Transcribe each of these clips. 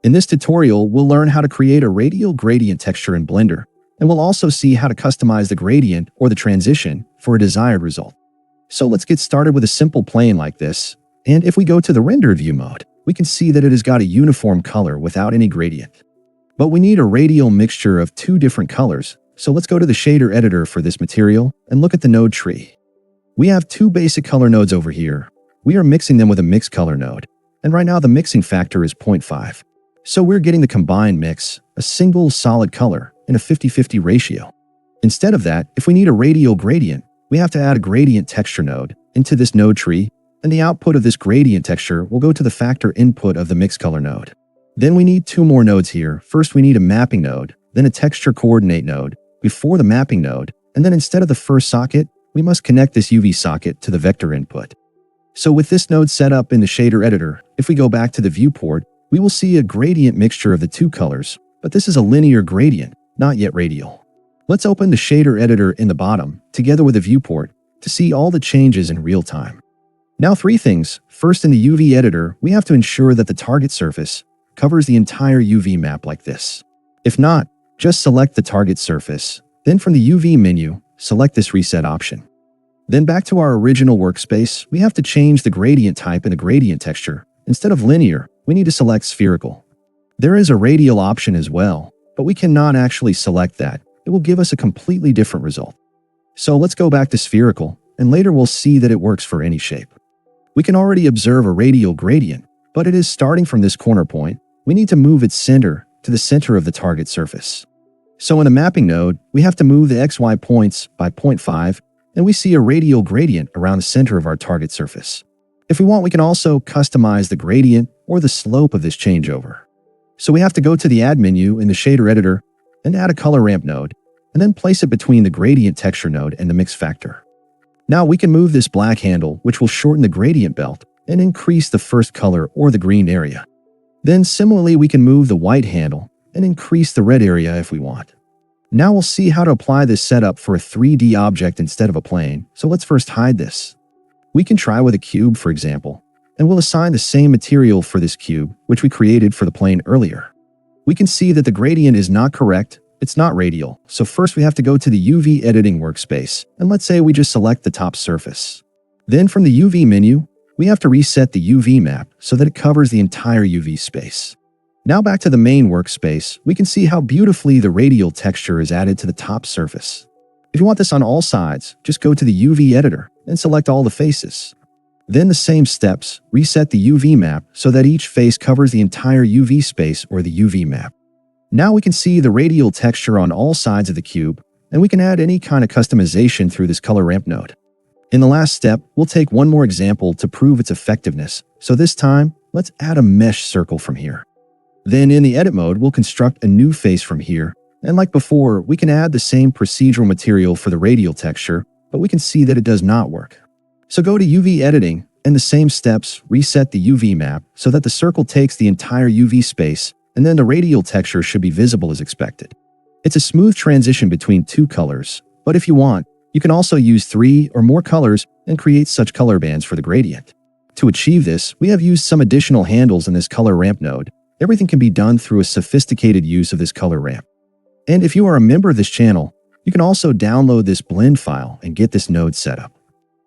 In this tutorial, we'll learn how to create a radial gradient texture in Blender, and we'll also see how to customize the gradient or the transition for a desired result. So let's get started with a simple plane like this, and if we go to the rendered view mode, we can see that it has got a uniform color without any gradient. But we need a radial mixture of two different colors, so let's go to the shader editor for this material and look at the node tree. We have two basic color nodes over here. We are mixing them with a mix color node, and right now the mixing factor is 0.5. So we're getting the combined mix, a single solid color, in a 50-50 ratio. Instead of that, if we need a radial gradient, we have to add a gradient texture node into this node tree, and the output of this gradient texture will go to the factor input of the mix color node. Then we need two more nodes here. First we need a mapping node, then a texture coordinate node, before the mapping node, and then instead of the first socket, we must connect this UV socket to the vector input. So with this node set up in the shader editor, if we go back to the viewport, we will see a gradient mixture of the two colors, but this is a linear gradient, not yet radial. Let's open the shader editor in the bottom, together with the viewport, to see all the changes in real time. Now three things. First, in the UV editor, we have to ensure that the target surface covers the entire UV map like this. If not, just select the target surface. Then from the UV menu, select this reset option. Then back to our original workspace, we have to change the gradient type in the gradient texture. Instead of linear, we need to select spherical. There is a radial option as well, but we cannot actually select that. It will give us a completely different result. So let's go back to spherical, and later we'll see that it works for any shape. We can already observe a radial gradient, but it is starting from this corner point. We need to move its center to the center of the target surface. So in the mapping node, we have to move the XY points by 0.5, and we see a radial gradient around the center of our target surface. If we want, we can also customize the gradient or the slope of this changeover. So we have to go to the Add menu in the shader editor and add a color ramp node, and then place it between the gradient texture node and the mix factor. Now we can move this black handle, which will shorten the gradient belt and increase the first color or the green area. Then similarly, we can move the white handle and increase the red area if we want. Now we'll see how to apply this setup for a 3D object instead of a plane, so let's first hide this. We can try with a cube, for example, and we'll assign the same material for this cube, which we created for the plane earlier. We can see that the gradient is not correct, it's not radial, so first we have to go to the UV editing workspace, and let's say we just select the top surface. Then from the UV menu, we have to reset the UV map so that it covers the entire UV space. Now back to the main workspace, we can see how beautifully the radial texture is added to the top surface. If you want this on all sides, just go to the UV editor and select all the faces. Then the same steps, reset the UV map so that each face covers the entire UV space or the UV map. Now we can see the radial texture on all sides of the cube, and we can add any kind of customization through this color ramp node. In the last step, we'll take one more example to prove its effectiveness, so this time, let's add a mesh circle from here. Then in the edit mode, we'll construct a new face from here, and like before, we can add the same procedural material for the radial texture, but we can see that it does not work. So go to UV editing, and the same steps, reset the UV map so that the circle takes the entire UV space, and then the radial texture should be visible as expected. It's a smooth transition between two colors, but if you want, you can also use 3 or more colors and create such color bands for the gradient. To achieve this, we have used some additional handles in this color ramp node. Everything can be done through a sophisticated use of this color ramp. And if you are a member of this channel, you can also download this blend file and get this node set up.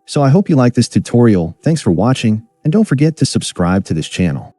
So I hope you like this tutorial. Thanks for watching, and don't forget to subscribe to this channel.